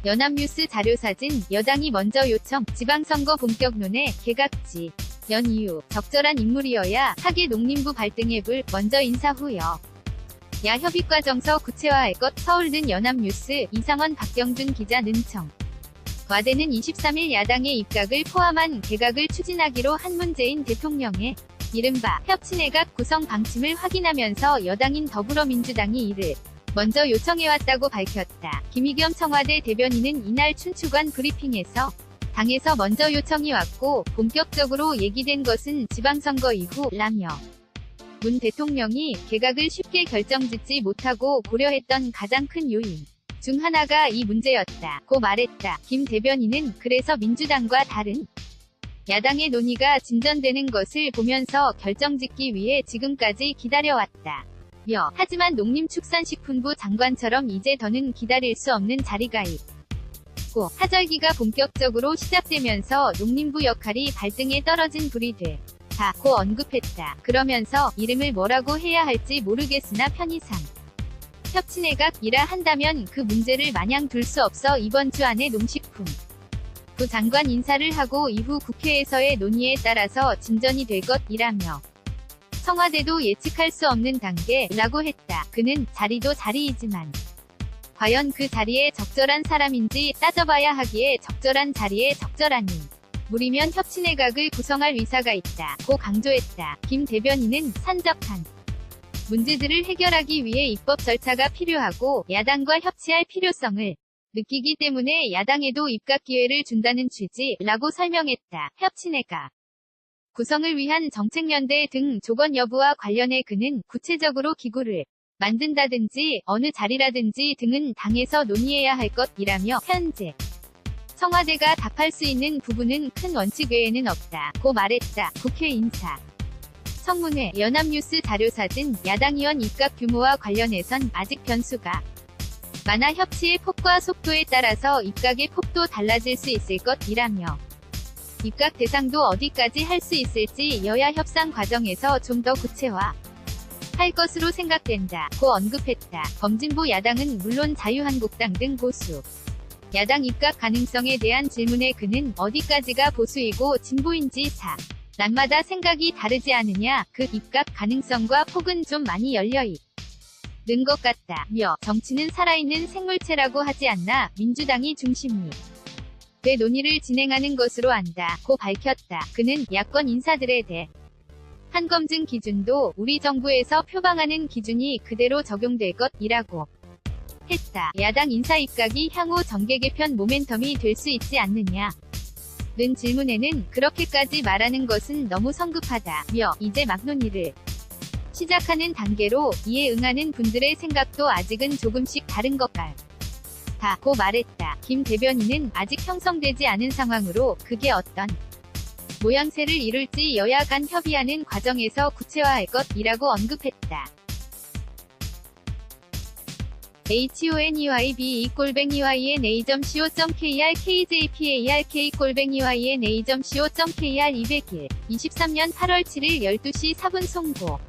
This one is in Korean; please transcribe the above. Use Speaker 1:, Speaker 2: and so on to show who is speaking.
Speaker 1: 연합뉴스 자료사진, 여당이 먼저 요청, 지방선거 본격론에 개각지. 연 이유, 적절한 인물이어야 하게 농림부 발등앱을 먼저 인사 후요. 야 협의과정서 구체화할 것. 서울는 연합뉴스, 이상원 박경준 기자 는청. 과대는 23일 야당의 입각을 포함한 개각을 추진하기로 한 문재인 대통령의 이른바 협치내각 구성 방침을 확인하면서 여당인 더불어민주당이 이를 먼저 요청해왔다고 밝혔다. 김의겸 청와대 대변인은 이날 춘추관 브리핑에서 당에서 먼저 요청이 왔고 본격적으로 얘기된 것은 지방선거 이후라며 문 대통령이 개각을 쉽게 결정짓지 못하고 고려했던 가장 큰 요인 중 하나가 이 문제였다고 말했다. 김 대변인은 그래서 민주당과 다른 야당의 논의가 진전되는 것을 보면서 결정짓기 위해 지금까지 기다려왔다. 하지만 농림축산식품부 장관처럼 이제 더는 기다릴 수 없는 자리가 있고 하절기가 본격적으로 시작되면서 농림부 역할이 발등에 떨어진 불이 되다고 언급했다. 그러면서 이름을 뭐라고 해야 할지 모르겠으나 편의상 협치내각이라 한다면 그 문제를 마냥 둘 수 없어 이번 주 안에 농식품부 장관 인사를 하고 이후 국회에서의 논의에 따라서 진전이 될 것이라며 청와대도 예측할 수 없는 단계라고 했다. 그는 자리도 자리이지만 과연 그 자리에 적절한 사람인지 따져봐야 하기에 적절한 자리에 적절한 인물이면 협치내각을 구성할 의사가 있다고 강조했다. 김 대변인은 산적한 문제들을 해결하기 위해 입법 절차가 필요하고 야당과 협치할 필요성을 느끼기 때문에 야당에도 입각 기회를 준다는 취지라고 설명했다. 협치내각 구성을 위한 정책연대 등 조건 여부와 관련해 그는 구체적으로 기구를 만든다든지 어느 자리라든지 등은 당에서 논의해야 할 것이라며 현재 청와대가 답할 수 있는 부분은 큰 원칙 외에는 없다고 말했다. 국회 인사 청문회, 연합뉴스 자료사진, 야당 의원 입각 규모와 관련해선 아직 변수가 많아 협치의 폭과 속도에 따라서 입각의 폭도 달라질 수 있을 것이라며 입각 대상도 어디까지 할 수 있을지 여야 협상 과정에서 좀 더 구체화 할 것으로 생각된다고 언급했다. 검진보 야당은 물론 자유한국당 등 보수 야당 입각 가능성에 대한 질문에 그는 어디까지가 보수이고 진보인지 사람마다 생각이 다르지 않으냐, 그 입각 가능성과 폭은 좀 많이 열려있는 것 같다며 정치는 살아있는 생물체라고 하지 않나 민주당이 중심이 돼 논의를 진행하는 것으로 안다고 밝혔다. 그는 야권 인사들에 대한 검증 기준도 우리 정부에서 표방하는 기준이 그대로 적용될 것이라고 했다. 야당 인사 입각이 향후 정계 개편 모멘텀이 될 수 있지 않느냐 는 질문에는 그렇게까지 말하는 것은 너무 성급하다며 이제 막 논의를 시작하는 단계로 이에 응하는 분들의 생각도 아직은 조금씩 다른 것 같다고 말했다. 김 대변인은 아직 형성되지 않은 상황으로 그게 어떤 모양새를 이룰지 여야 간 협의하는 과정에서 구체화할 것이라고 언급했다. honeyb@yna.co.kr kjpark@yna.co.kr 201 23년 8월 7일 12시 4분 송고